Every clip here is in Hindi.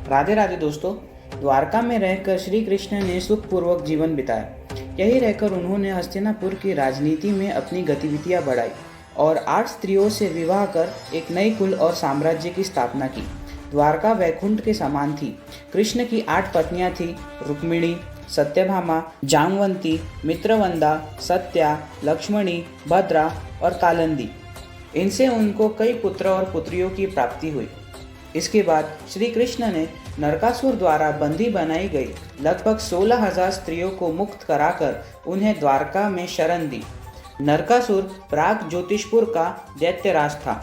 राधे राधे दोस्तों। द्वारका में रहकर श्री कृष्ण ने सुखपूर्वक जीवन बिताया। यही रहकर उन्होंने हस्तिनापुर की राजनीति में अपनी गतिविधियां बढ़ाई और 8 स्त्रियों से विवाह कर एक नई कुल और साम्राज्य की स्थापना की। द्वारका वैकुंठ के समान थी। कृष्ण की 8 पत्नियां थी: रुक्मिणी, सत्यभामा, जामवंती, मित्रवंदा, सत्या, लक्ष्मणी, भद्रा और कालिंदी। इनसे उनको कई पुत्र और पुत्रियों की प्राप्ति हुई। इसके बाद श्री कृष्ण ने नरकासुर द्वारा बंदी बनाई गई लगभग 16,000 स्त्रियों को मुक्त कराकर उन्हें द्वारका में शरण दी। नरकासुर प्राग ज्योतिषपुर का दैत्यराज था,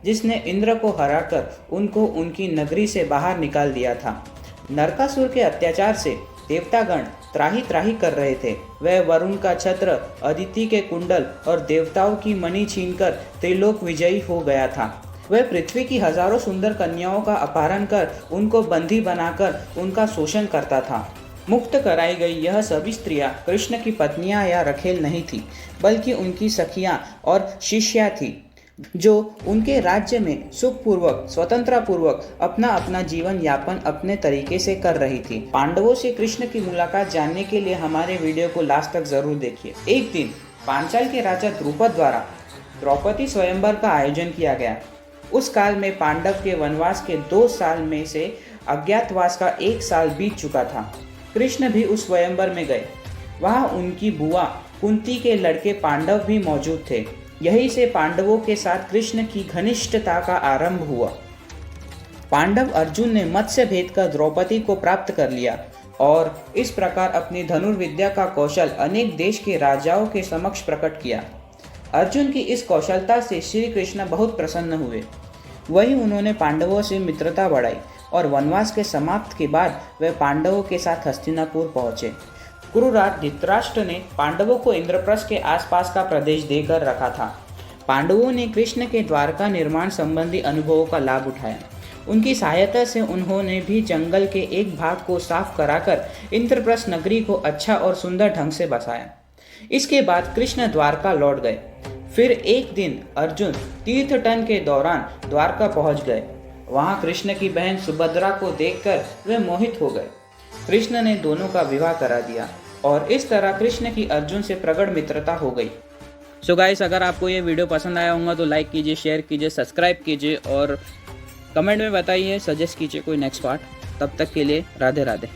जिसने इंद्र को हराकर उनको उनकी नगरी से बाहर निकाल दिया था। नरकासुर के अत्याचार से देवतागण त्राही त्राही कर रहे थे। वह वरुण का छत्र, अदिति के कुंडल और देवताओं की मणि छीनकर त्रिलोक विजयी हो गया था। वह पृथ्वी की हजारों सुंदर कन्याओं का अपहरण कर उनको बंदी बनाकर उनका शोषण करता था। मुक्त कराई गई यह सभी स्त्रियां कृष्ण की पत्नियां या रखेल नहीं थी, बल्कि उनकी सखियां और शिष्या थी, जो उनके राज्य में सुखपूर्वक स्वतंत्रपूर्वक अपना अपना जीवन यापन अपने तरीके से कर रही थी। पांडवों से कृष्ण की मुलाकात जानने के लिए हमारे वीडियो को लास्ट तक जरूर देखिए। एक दिन पांचाल के राजा द्रुपद द्वारा द्रौपदी स्वयंवर का आयोजन किया गया। उस काल में पांडव के वनवास के 2 साल में से अज्ञातवास का 1 साल बीत चुका था। कृष्ण भी उस स्वयंवर में गए। वहां उनकी बुआ कुंती के लड़के पांडव भी मौजूद थे। यही से पांडवों के साथ कृष्ण की घनिष्ठता का आरंभ हुआ। पांडव अर्जुन ने मत्स्य भेद कर द्रौपदी को प्राप्त कर लिया और इस प्रकार अपनी धनुर्विद्या का कौशल अनेक देश के राजाओं के समक्ष प्रकट किया। अर्जुन की इस कौशलता से श्री कृष्ण बहुत प्रसन्न हुए। वही उन्होंने पांडवों से मित्रता बढ़ाई और वनवास के समाप्त के बाद वे पांडवों के साथ हस्तिनापुर पहुंचे। कुरुराज धृतराष्ट्र ने पांडवों को इंद्रप्रस्थ के आसपास का प्रदेश देकर रखा था। पांडवों ने कृष्ण के द्वारका निर्माण संबंधी अनुभवों का लाभ उठाया। उनकी सहायता से उन्होंने भी जंगल के एक भाग को साफ कराकर इंद्रप्रस्थ नगरी को अच्छा और सुंदर ढंग से बसाया। इसके बाद कृष्ण द्वारका लौट गए। फिर एक दिन अर्जुन तीर्थटन के दौरान द्वारका पहुंच गए। वहां कृष्ण की बहन सुभद्रा को देखकर वे मोहित हो गए। कृष्ण ने दोनों का विवाह करा दिया और इस तरह कृष्ण की अर्जुन से प्रगाढ़ मित्रता हो गई। सो गाइस, अगर आपको ये वीडियो पसंद आया होगा तो लाइक कीजिए, शेयर कीजिए, सब्सक्राइब कीजिए और कमेंट में बताइए, सजेस्ट कीजिए कोई नेक्स्ट पार्ट। तब तक के लिए राधे राधे।